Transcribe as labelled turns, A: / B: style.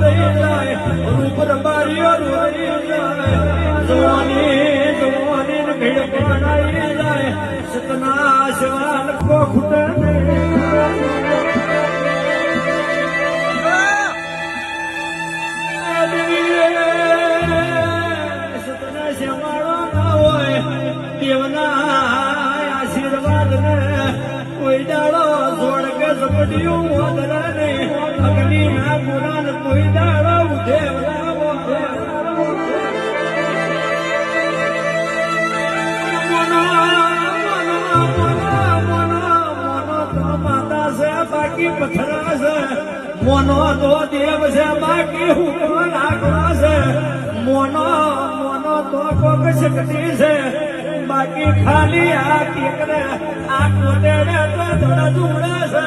A: રહી જાય રૂપ રબારીઓ રહી જાય જવાની જવાની ને ભીડ પડાઈ જાય સતના શવાલ કો ખૂટે સતના શવાળો ના હોય દેવના આશીર્વાદ ને કોઈ દાડો જોડ કે ઝપડિયું મોદરા ને અગ્નિ ના ગુના ને કોઈ દાડો ઉધેવલા બાકી પથરા છે મોનો તો દેવ છે બાકી હું લાગવા છે મોનો મોનો તો કોક શક્તિ છે બાકી ખાલી આ કેકરે આ કોટેડે તો થોડા જોડે છે